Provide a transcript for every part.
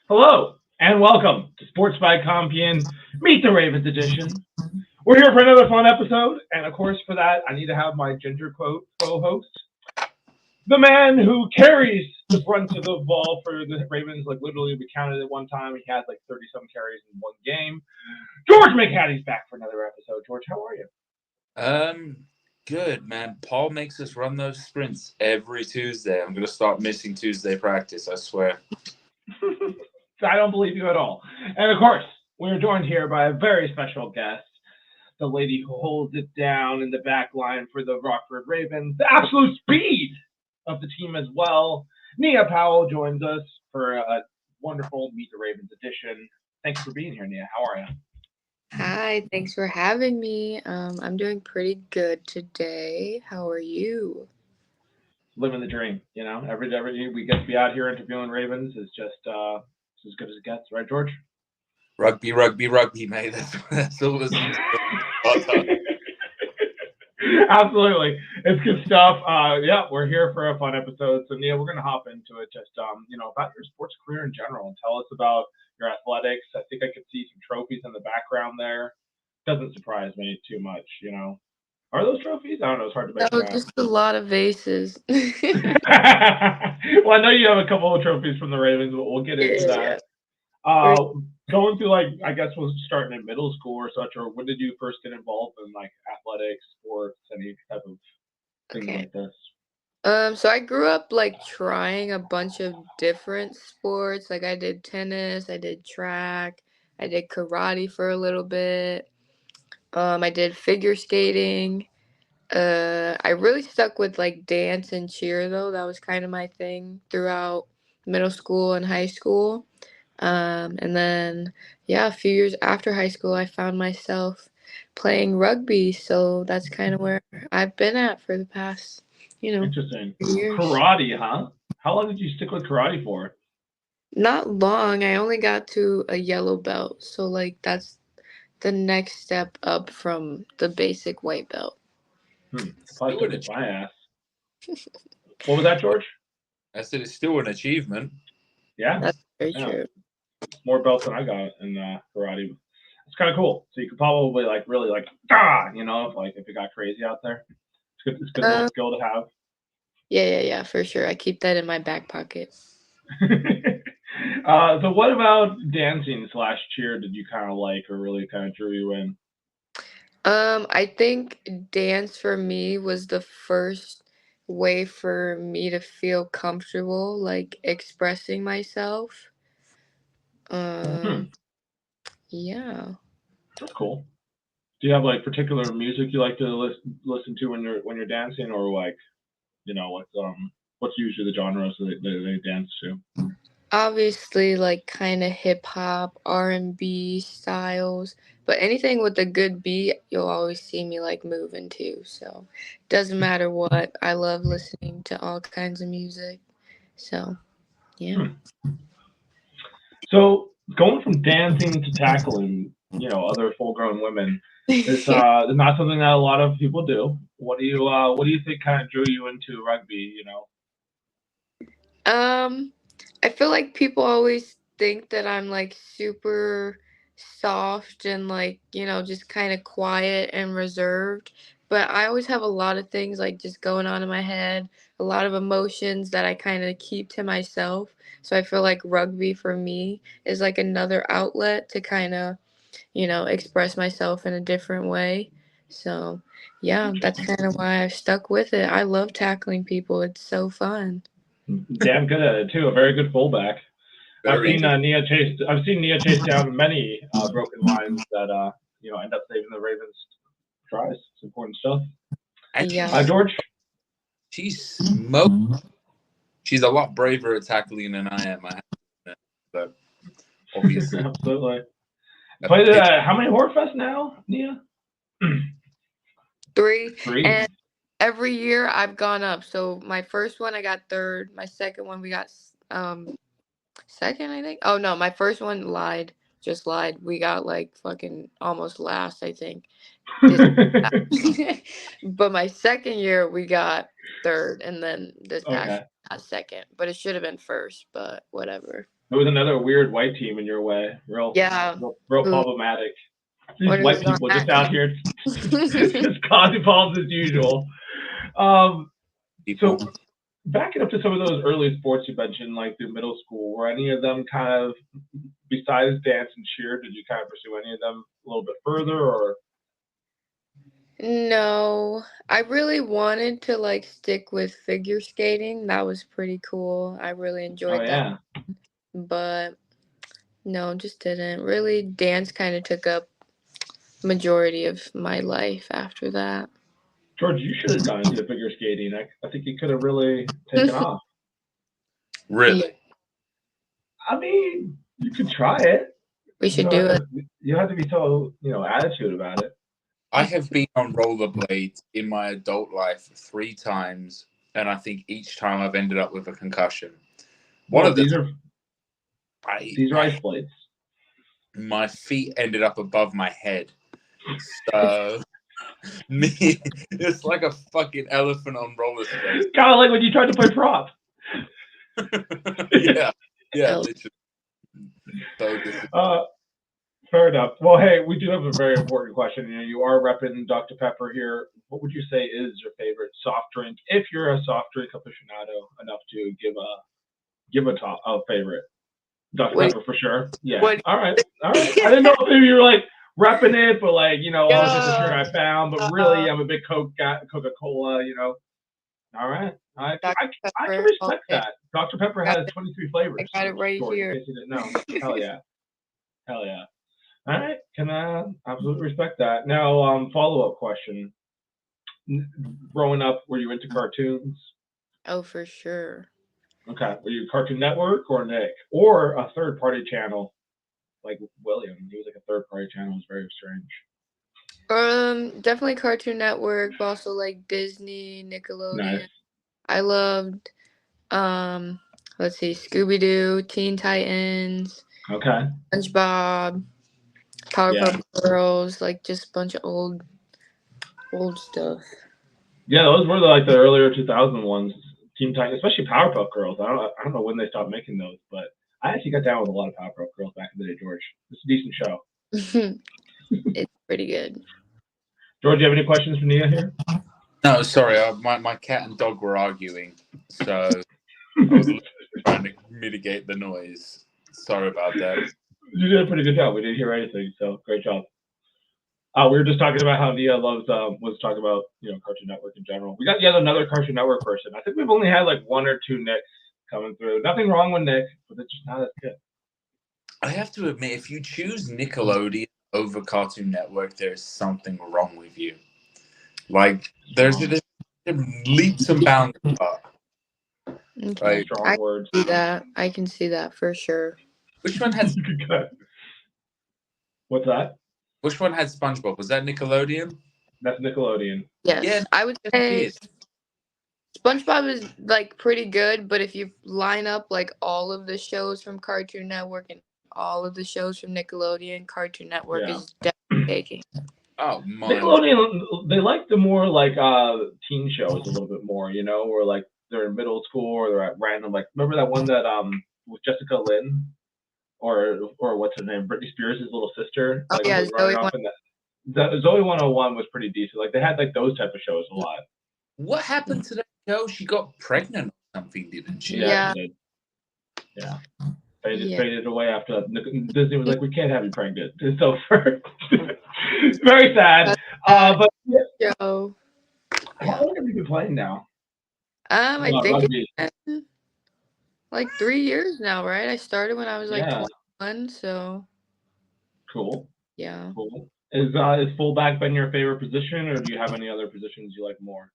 Hello and welcome to Sports by Compian Meet the Ravens edition. We're here for another fun episode, and of course, for that, I need to have my ginger co-host, the man who carries the brunt of the ball for the Ravens. Like literally, we counted it one time. He had like 30-some carries in one game. George McHatty's back for another episode. George, how are you? Um, Good, man. Paul makes us run those sprints every Tuesday. I'm gonna start missing Tuesday practice, I swear. I don't believe you at all. And of course, we're joined here by a very special guest, the lady who holds it down in the back line for the Rockford Ravens, the absolute speed of the team as well. Nia Powell joins us for a wonderful Meet the Ravens edition. Thanks for being here, Nia. How are you? Hi, thanks for having me. I'm doing pretty good today. How are you? Living the dream, Every we get to be out here interviewing Ravens is just as good as it gets, right, George? Rugby, rugby, rugby, mate. That's all this is. Absolutely, it's good stuff. Yeah, we're here for a fun episode. So, Nia, we're gonna hop into it. Just about your sports career in general, and tell us about your athletics. I think I could see some trophies in the background there. Doesn't surprise me too much. Are those trophies? I don't know. It's hard to No, measure out. just a lot of vases. Well, I know you have a couple of trophies from the Ravens, but we'll get into Yeah, that. for Uh, Going through I guess was starting in middle school or such, or when did you first get involved in like athletics, sports, any type of things okay. like this? So I grew up like trying a bunch of different sports. Like I did tennis, I did track, I did karate for a little bit. I did figure skating. I really stuck with like dance and cheer though. That was kind of my thing throughout middle school and high school. And then, yeah, a few years after high school, I found myself playing rugby. So that's kind of where I've been at for the past, you know, Interesting. years. Karate, huh? How long did you stick with karate for? Not long. I only got to a yellow belt. So, like, that's the next step up from the basic white belt. Probably Still still an kick achievement. my ass. What was that, George? I said it's still an achievement. Yeah, That's very yeah. true. More belts than I got in karate. It's kind of cool. So you could probably like really like ah, if it got crazy out there. It's good. It's a good little Um, skill to have. yeah, for sure. I keep that in my back pocket. So what about dancing slash cheer did you kind of like or really kind of drew you in? I think dance for me was the first way for me to feel comfortable, like expressing myself. Hmm, Um, yeah. that's cool. Do you have like particular music you like to listen to when you're dancing, or like what's usually the genres that they dance to? Obviously, like kind of hip hop, R&B styles, but anything with a good beat, you'll always see me like moving to. So, doesn't matter what. I love listening to all kinds of music. So, yeah. Hmm. So going from dancing to tackling, other full grown women is not something that a lot of people do. What do you think kind of drew you into rugby? Um, I feel like people always think that I'm like super soft and like, just kind of quiet and reserved. But I always have a lot of things like just going on in my head, a lot of emotions that I kind of keep to myself. So I feel like rugby for me is like another outlet to kind of, express myself in a different way. So, yeah, that's Interesting. kind of why I've stuck with it. I love tackling people. It's so fun. Damn good at it too. A very good fullback. I've Very seen good. Nia chase down many broken lines that end up saving the Ravens tries. It's important stuff. And Yeah. George. she's smoked. She's a lot braver at tackling than I am. I have to admit. So obviously, Absolutely. a Played pitch. how many Horfest now, Nia? Three. Three. And every year I've gone up. So my first one I got third. My second one we got second, I think. Oh no, my first one lied. just lied. We got like fucking almost last, I think. But my second year we got third, and then this past year we got second. But it should have been first, but whatever. It was another weird white team in your way. Real problematic. These white people just out here just causing problems as usual. So backing up to some of those early sports you mentioned, like through middle school, were any of them kind of, besides dance and cheer, did you kind of pursue any of them a little bit further, or? No, I really wanted to like stick with figure skating. That was pretty cool. I really enjoyed that. But no, just didn't. Really, dance kind of took up majority of my life after that. George, you should have gone into figure skating. I think you could have really taken off. Really? I mean, you could try it. We should do it. You have to be so, attitude about it. I have been on rollerblades in my adult life 3 times, and I think each time I've ended up with a concussion. These are ice blades. My feet ended up above my head. So, it's like a fucking elephant on roller skates. Kind of like when you tried to play prop. Yeah, literally. Fair enough. Well, hey, we do have a very important question. You are repping Dr. Pepper here. What would you say is your favorite soft drink, if you're a soft drink aficionado enough to give a favorite? Dr. Pepper for sure. Yeah. All right. I didn't know if you were like repping it, but like, oh, this is the shirt I found, but really I'm a big Coca-Cola, All right. I can respect that. Dr. Pepper has 23 flavors. I got it right here. In case you didn't know. Hell yeah. Hell yeah. All right. Can absolutely respect that. Now, follow-up question. Growing up, were you into cartoons? Oh, for sure. Okay. Were you Cartoon Network or Nick? Or a third-party channel like William? He was like a third-party channel. It was very strange. Definitely Cartoon Network, but also like Disney, Nickelodeon. Nice. I loved, let's see, Scooby-Doo, Teen Titans. Okay. SpongeBob, Powerpuff Girls, like just a bunch of old stuff. Yeah, those were like the earlier 2000 ones. Teen Titans, especially Powerpuff Girls. I don't know when they stopped making those, but I actually got down with a lot of Powerpuff Girls back in the day, George. It's a decent show. It's pretty good. George, do you have any questions for Nia here? No, sorry. My cat and dog were arguing, so I was trying to mitigate the noise. Sorry about that. You did a pretty good job. We didn't hear anything, so great job. We were just talking about how Nia was talking about Cartoon Network in general. We got yet another Cartoon Network person. I think we've only had like 1 or 2 Nicks coming through. Nothing wrong with Nick, but it's just not as good. I have to admit, if you choose Nickelodeon over Cartoon Network, there's something wrong with you. Like there's leaps and bounds apart. Okay. Strong words. I can see that for sure. Which one has? What's that? Which one had SpongeBob? Was that Nickelodeon? That's Nickelodeon. Yes, yeah, I would say SpongeBob is like pretty good, but if you line up like all of the shows from Cartoon Network and all of the shows from Nickelodeon, Cartoon Network is definitely taking. Oh my! Nickelodeon, they like the more like teen shows a little bit more, where like they're in middle school or they're at random. Like remember that one that with Jessica Lynn or what's her name, Britney Spears' little sister. Oh yeah, Zoe. Zoe 101 was pretty decent. Like they had like those type of shows a lot. What happened to that show? She got pregnant or something, didn't she? Yeah. She did. Yeah. Faded away after Disney was like, we can't have you pregnant. It's over. Very sad. But yeah. How long have you been playing now? I think it's been like 3 years now, right? I started when I was like 21, so. Cool. Yeah. Cool. Is fullback been your favorite position, or do you have any other positions you like more?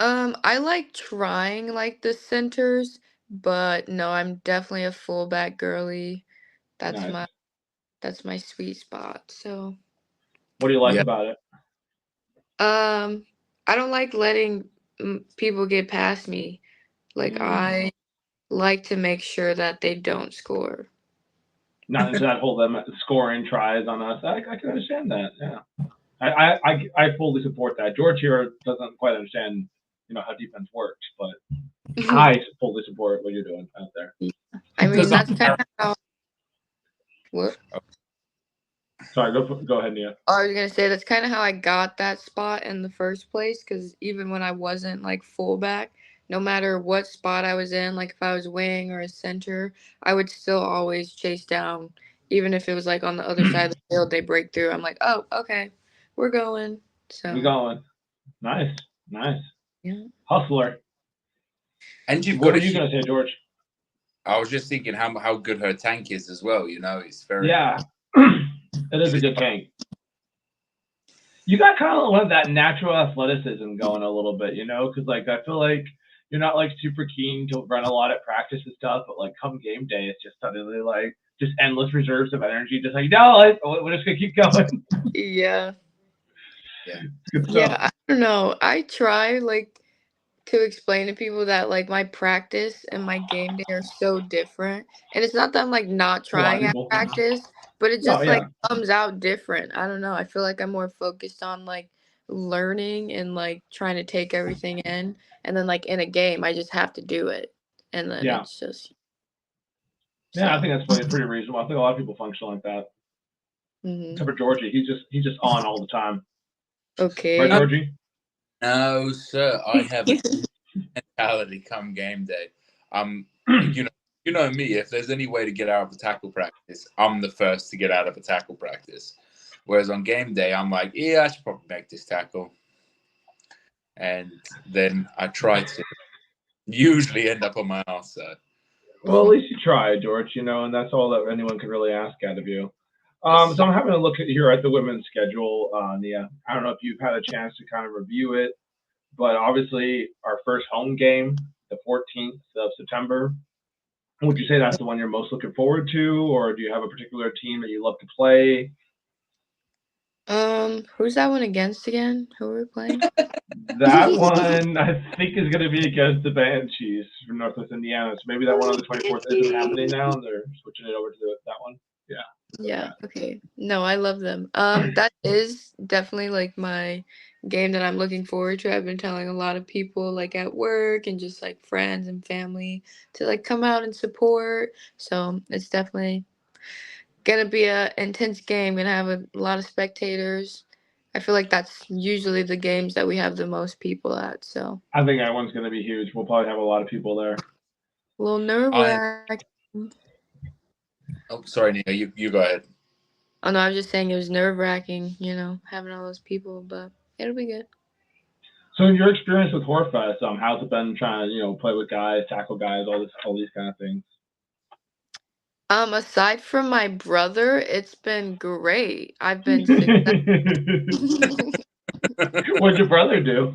I like trying like the centers, but no, I'm definitely a fullback girly. That's my sweet spot. So. What do you like about it? I don't like letting people get past me. Like I like to make sure that they don't score. not into that whole them scoring tries on us. I can understand that. Yeah, I fully support that. George here doesn't quite understand, how defense works, but I fully support what you're doing out there. I mean, Because that's kind of how. What? Sorry, go ahead, Nia. I was gonna say that's kind of how I got that spot in the first place. Because even when I wasn't like fullback, no matter what spot I was in, like if I was wing or a center, I would still always chase down, even if it was like on the other side of the field, they break through. I'm like, oh, okay, we're going. So We going. Nice. yeah. Hustler. and you've What got were a you huge. gonna say, George? I was just thinking how good her tank is as well. It's very. Yeah, it is a good tank. You got kind of that natural athleticism going a little bit, because like I feel like you're not like super keen to run a lot at practice and stuff, but like come game day, it's just suddenly like just endless reserves of energy, just like no, we're just gonna keep going. Yeah. Yeah. It's good Yeah, stuff. I don't know. I try like to explain to people that like my practice and my game day are so different. And it's not that I'm like not A lot of trying at people. practice, but it Oh just like yeah, comes out different. I don't know. I feel like I'm more focused on like learning and like trying to take everything in. And then like in a game, I just have to do it. And then yeah, it's just yeah. I so. think that's pretty reasonable. I think a lot of people function like that, Hmm. except for Georgie. He's just on all the time, right, Okay. Georgie? No, sir. I have a mentality come game day. You know, you know me. If there's any way to get out of a tackle practice, I'm the first to get out of a tackle practice. Whereas on game day, I'm like, yeah, I should probably make this tackle, and then I try to. Usually end up on my ass. So Well, at least you tried, George. And that's all that anyone can really ask out of you. yes, So I'm having a look here at the women's schedule, Nia. I don't know if you've had a chance to kind of review it, but obviously our first home game, the 14th of September. Would you say that's the one you're most looking forward to, or do you have a particular team that you love to play? Who's that one against again? Who are we playing? That one I think is going to be against the Banshees from Northwest Indiana. So maybe that one on the 24th isn't happening now, and they're switching it over to that one. Yeah. Yeah, okay. No, I love them. That is definitely like my game that I'm looking forward to. I've been telling a lot of people like at work and just like friends and family to like come out and support. So it's definitely gonna be a intense game, gonna have a lot of spectators. I feel like that's usually the games that we have the most people at, so I think that one's going to be huge. We'll probably have a lot of people there. a little nerve I. wracking. Oh, sorry, Nia. You go ahead. Oh no, I was just saying it was nerve wracking, having all those people, but it'll be good. So, in your experience with Horfest, how's it been trying to, play with guys, tackle guys, all these kind of things? Aside from my brother, it's been great. I've been successful. What'd your brother do?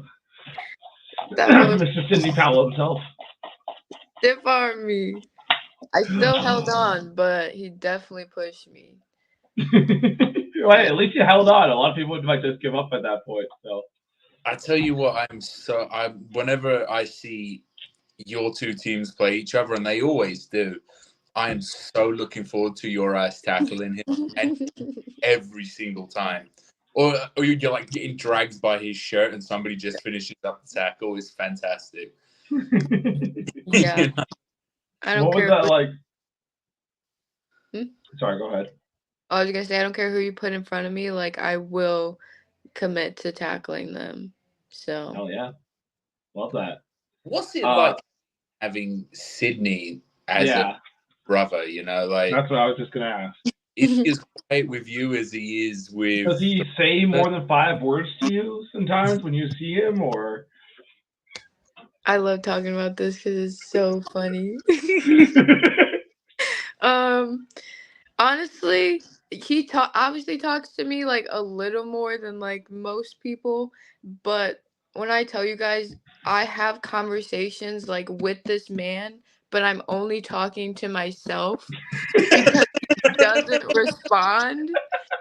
That boy Mr. Sidney Powell himself. stiff armed me. I still held on, but he definitely pushed me. Well, Yeah. at least you held on. A lot of people would like just give up at that point. So I tell you what, whenever I see your two teams play each other, and they always do, I am so looking forward to your ass tackling him, and every single time. Or you're like getting dragged by his shirt, and somebody just finishes up the tackle. Is fantastic. Yeah. I don't what was care that who. like? Hmm? Sorry, go ahead. I was gonna say I don't care who you put in front of me. Like I will commit to tackling them. So Hell yeah, love that. What's it like having Sydney as a Yeah, brother? Like that's what I was just gonna ask. is he as quiet with you as he is with? Does he say more than 5 words to you sometimes when you see him, or? I love talking about this because it's so funny. um, Honestly, he obviously talks to me like a little more than like most people, but when I tell you guys, I have conversations like with this man, but I'm only talking to myself because he doesn't respond.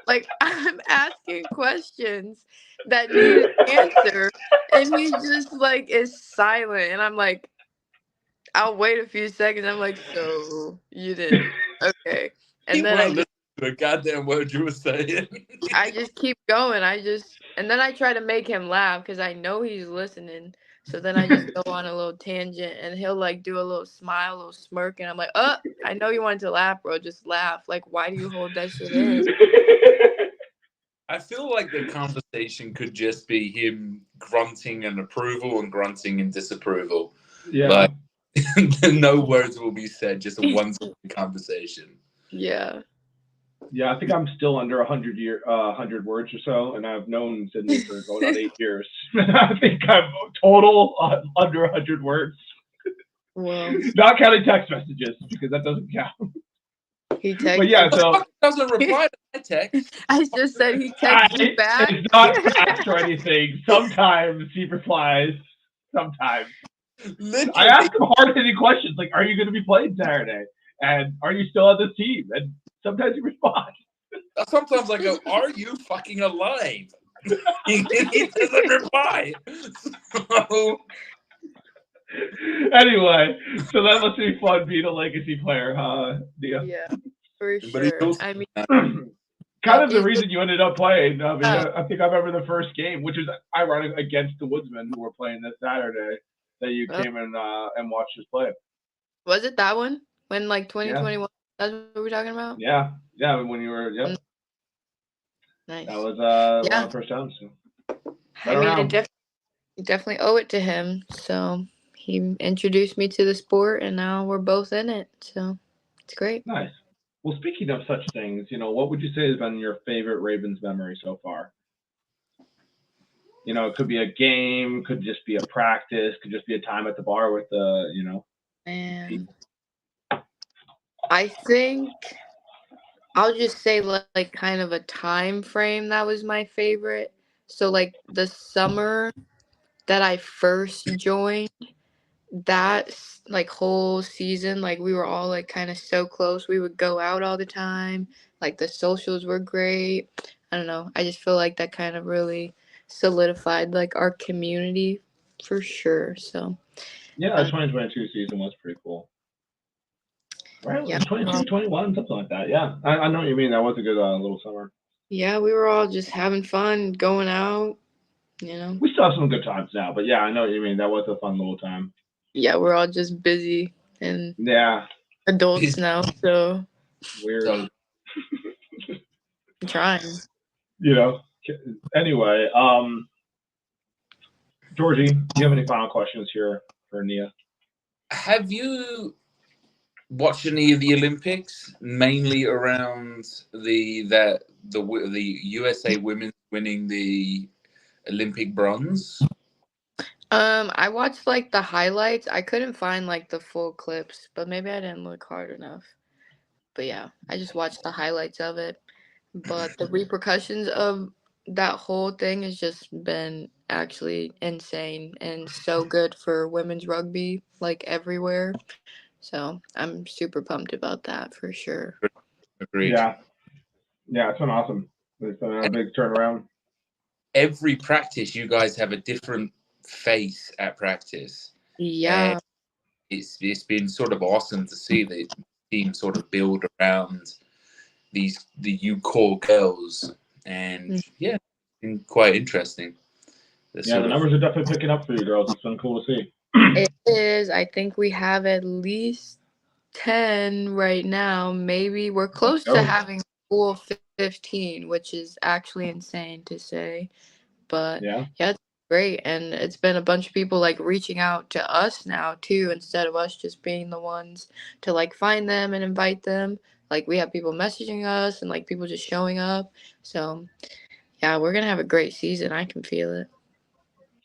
Like I'm asking questions that need an answer, and he just like is silent, and I'm like, I'll wait a few seconds. I'm like, so you didn't, okay. And He then won't listen to a goddamn word you were saying. I just keep going. And then I try to make him laugh because I know he's listening. So then I just go on a little tangent and he'll like do a little smile, a little smirk, and I'm like, I know you wanted to laugh, bro. Just laugh. Like, why do you hold that shit in? I feel like the conversation could just be him grunting in approval and grunting in disapproval. Yeah. Like, no words will be said, just a one-sided conversation. Yeah. Yeah, I think I'm still under 100 words or so, and I've known Sydney for going on 8 years. I think I'm total under 100 words. Well, Not counting text messages, because that doesn't count. he texted. But yeah, so Doesn't reply to my text. I just said he texted you back. It's not text or anything. Sometimes he replies. Sometimes. Literally. I ask him hard-hitting questions like, "Are you going to be playing Saturday? And are you still on this team?" And sometimes he responds. Sometimes I go, "Are you fucking alive?" He doesn't reply. So, Anyway, so that must be fun being a legacy player, huh, Nia? Yeah, for but he's sure. also I mean, Kind of the he's reason you ended up playing. I mean, Oh. I think I remember the first game, which is ironic against the Woodsmen who were playing this Saturday, that you Oh. came in and watched us play. Was it that one? When like Yeah. 2021? That's what we're talking about? Yeah, when you were, yep. Nice. That was one Yeah. of the first times. So. I mean, I definitely owe it to him. So he introduced me to the sport, and now we're both in it. So it's great. Nice. Well, speaking of such things, what would you say has been your favorite Ravens memory so far? It could be a game, could just be a practice, could just be a time at the bar with the, And I think I'll just say like kind of a time frame that was my favorite. So like the summer that I first joined, that like whole season, like we were all like kind of so close. We would go out all the time. Like the socials were great. I don't know. I just feel like that kind of really solidified like our community for sure. So Yeah, the 2022 season was pretty cool. Right? yeah, It was 22, 21, something like that. Yeah, I know what you mean. That was a good little summer. yeah, we were all just having fun, going out, We still have some good times now, but yeah, I know what you mean. That was a fun little time. Yeah, we're all just busy and Yeah. adults now, so Weird. So, I'm trying. Anyway, Georgie, do you have any final questions here for Nia? have you watched any of the Olympics, mainly around the USA women winning the Olympic bronze? I watched like the highlights. I couldn't find like the full clips, but maybe I didn't look hard enough. But yeah, I just watched the highlights of it. But the repercussions of that whole thing has just been actually insane and so good for women's rugby, like everywhere. So I'm super pumped about that for sure. Agreed. Yeah, it's been awesome. It's been a big turnaround. Every practice, you guys have a different face at practice. Yeah. It's been sort of awesome to see the team sort of build around the U-Core girls, and yeah, it's been quite interesting. The numbers are definitely picking up for you girls. It's been cool to see. It is. I think we have at least 10 right now. Maybe we're close to having full 15, which is actually insane to say. But yeah, it's great. And it's been a bunch of people like reaching out to us now too, instead of us just being the ones to like find them and invite them. Like we have people messaging us and like people just showing up. So yeah, we're gonna have a great season. I can feel it.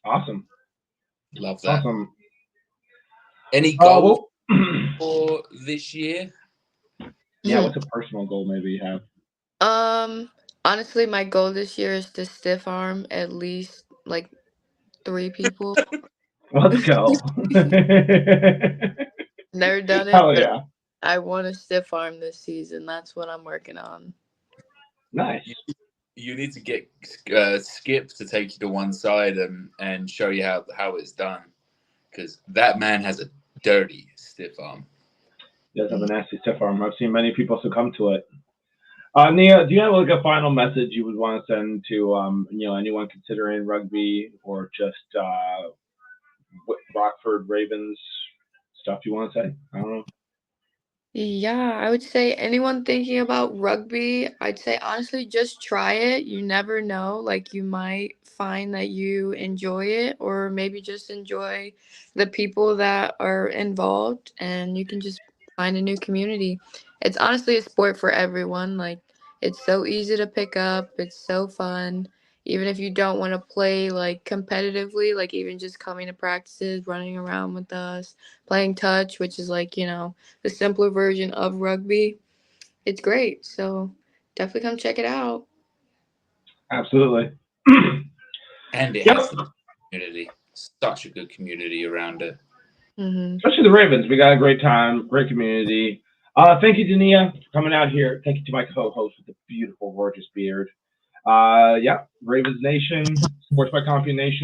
Awesome. Love that. Awesome. Any goals for this year? Yeah, what's a personal goal maybe you have? Honestly, my goal this year is to stiff arm at least like 3 people. Let's go. Never done it, Hell but yeah. I want to stiff arm this season. That's what I'm working on. Nice. You need to get Skip to take you to one side and show you how it's done, because that man has a dirty stiff arm. He does have a nasty stiff arm. I've seen many people succumb to it. Nia, do you have like a final message you would want to send to anyone considering rugby or just Rockford Ravens stuff you want to say? I don't know. Yeah, I would say anyone thinking about rugby, I'd say honestly just try it. You never know. Like you might find that you enjoy it or maybe just enjoy the people that are involved and you can just find a new community. It's honestly a sport for everyone. Like it's so easy to pick up. It's so fun. Even if you don't want to play like competitively, like even just coming to practices, running around with us, playing touch, which is like, the simpler version of rugby. It's great. So definitely come check it out. Absolutely. And it Yep. has the community. Such a good community around it. Mm-hmm. Especially the Ravens. We got a great time, great community. Thank you, Dania, for coming out here. Thank you to my co-host with the beautiful, gorgeous beard. Ravens Nation, Sports by Compian Nation.